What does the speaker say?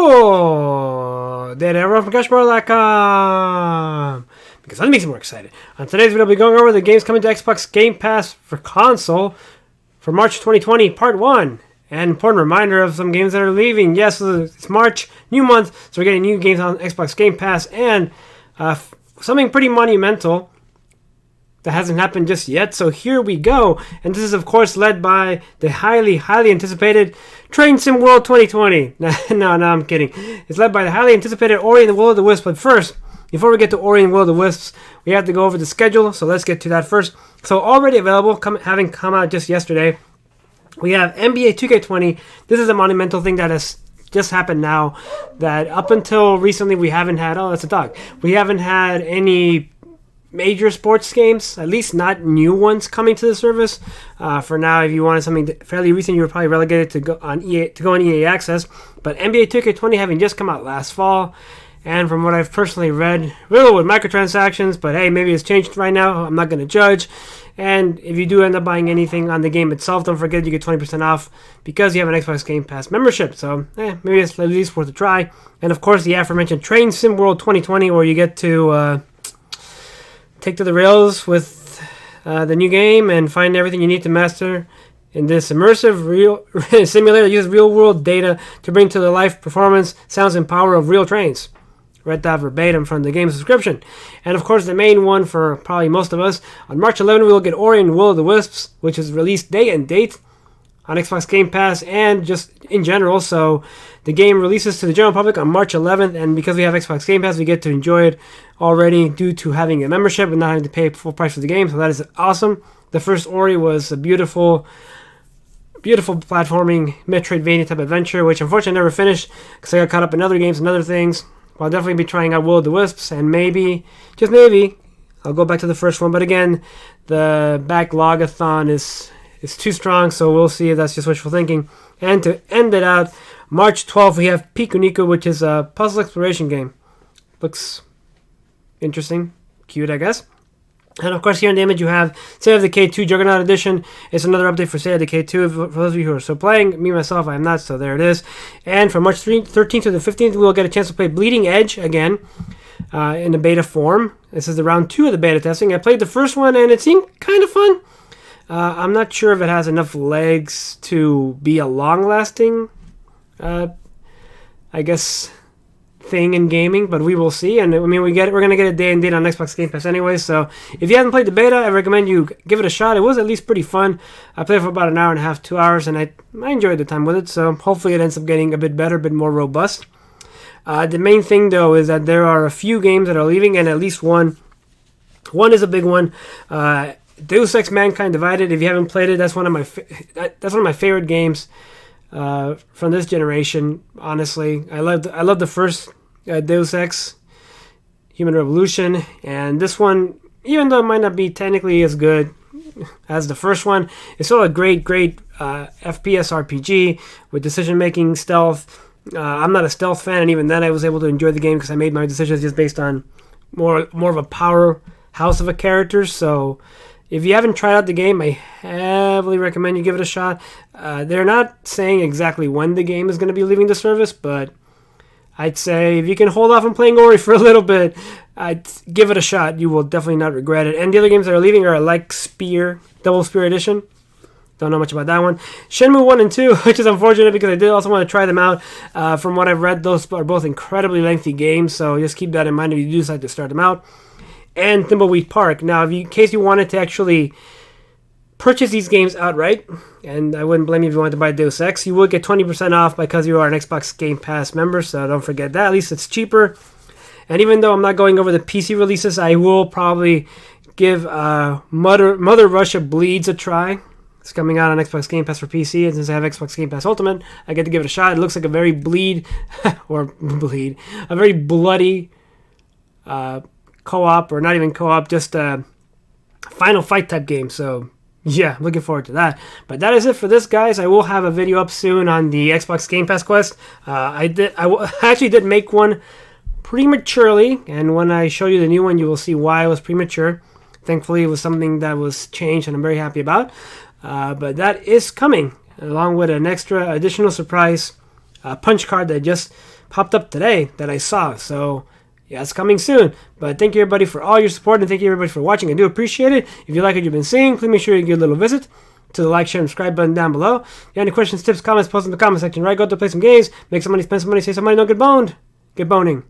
cool! Data everyone from CashBar.com, because that makes me more excited. On today's video, we'll be going over the games coming to Xbox Game Pass for console for March 2020, Part 1. An important reminder of some games that are leaving. Yes, it's March, new month, so we're getting new games on Xbox Game Pass, and something pretty monumental that hasn't happened just yet. So here we go. And this is, of course, led by the highly anticipated Train Sim World 2020. No, I'm kidding. It's led by the highly anticipated Ori The Will of the Wisps. But first, before we get to Ori and Will of the Wisps, we have to go over the schedule. So let's get to that first. So already available, having come out just yesterday, we have NBA 2K20. This is a monumental thing that has just happened now, that up until recently we haven't had, oh, that's a dog. We haven't had any major sports games, at least not new ones, coming to the service. For now, if you wanted something fairly recent, you were probably relegated to go on EA Access. But NBA 2K20 having just come out last fall, and from what I've personally read, really with microtransactions, but hey, maybe it's changed right now. I'm not going to judge. And if you do end up buying anything on the game itself, don't forget you get 20% off because you have an Xbox Game Pass membership. So maybe it's at least worth a try. And of course, the aforementioned Train Sim World 2020, where you get to take to the rails with the new game and find everything you need to master in this immersive real simulator that uses real-world data to bring to the life performance, sounds, and power of real trains. Read that verbatim from the game subscription. And of course, the main one for probably most of us, on March 11, we will get Ori and Will of the Wisps, which is release day and date on Xbox Game Pass and just in general. So the game releases to the general public on March 11th, and because we have Xbox Game Pass, we get to enjoy it already due to having a membership and not having to pay full price for the game. So that is awesome. The first Ori was a beautiful platforming Metroidvania type adventure, which unfortunately I never finished because I got caught up in other games and other things. I'll definitely be trying out Will of the Wisps, and maybe, just maybe, I'll go back to the first one. But again, the backlog-a-thon is too strong, so we'll see if that's just wishful thinking. And to end it out, March 12th, we have Pikuniku, which is a puzzle exploration game. Looks interesting, cute, I guess. And of course, here in the image, you have State of Decay 2 Juggernaut Edition. It's another update for State of Decay 2. For those of you who are still playing, me, myself, I am not, so there it is. And from March 13th to the 15th, we will get a chance to play Bleeding Edge again in the beta form. This is the round 2 of the beta testing. I played the first one, and it seemed kind of fun. I'm not sure if it has enough legs to be a long-lasting, I guess, thing in gaming, but we will see. And I mean, we're going to get a day and date on Xbox Game Pass anyway, so if you haven't played the beta, I recommend you give it a shot. It was at least pretty fun. I played for about an hour and a half, 2 hours, and I enjoyed the time with it, so hopefully it ends up getting a bit better, a bit more robust. The main thing, though, is that there are a few games that are leaving, and at least one is a big one. Deus Ex Mankind Divided. If you haven't played it, that's one of my favorite games from this generation. Honestly, I love the first Deus Ex Human Revolution, and this one, even though it might not be technically as good as the first one, it's still a great FPS RPG with decision making, stealth. I'm not a stealth fan, and even then I was able to enjoy the game because I made my decisions just based on more of a powerhouse of a character. So if you haven't tried out the game, I heavily recommend you give it a shot. They're not saying exactly when the game is going to be leaving the service, but I'd say if you can hold off on playing Ori for a little bit, I'd give it a shot. You will definitely not regret it. And the other games that are leaving are like Spear, Double Spear Edition. Don't know much about that one. Shenmue 1 and 2, which is unfortunate because I did also want to try them out. From what I've read, those are both incredibly lengthy games, so just keep that in mind if you do decide to start them out. And Thimbleweed Park. Now, in case you wanted to actually purchase these games outright, and I wouldn't blame you if you wanted to buy Deus Ex, you would get 20% off because you are an Xbox Game Pass member, so don't forget that. At least it's cheaper. And even though I'm not going over the PC releases, I will probably give Mother Russia Bleeds a try. It's coming out on Xbox Game Pass for PC, and since I have Xbox Game Pass Ultimate, I get to give it a shot. It looks like a very a very bloody co-op, or not even co-op, just a final fight type game. So yeah, looking forward to that. But that is it for this, guys. I will have a video up soon on the Xbox Game Pass Quest. I actually did make one prematurely, and when I show you the new one, you will see why it was premature. Thankfully, it was something that was changed, and I'm very happy about. But that is coming, along with an extra additional surprise punch card that I just popped up today that I saw. So yeah, it's coming soon. But thank you everybody for all your support, and thank you everybody for watching. I do appreciate it. If you like what you've been seeing, please make sure you give a little visit to the like, share, and subscribe button down below. If you have any questions, tips, comments, post in the comment section. Right, go out to play some games, make some money, spend some money, save some money, no get boned. Get boning.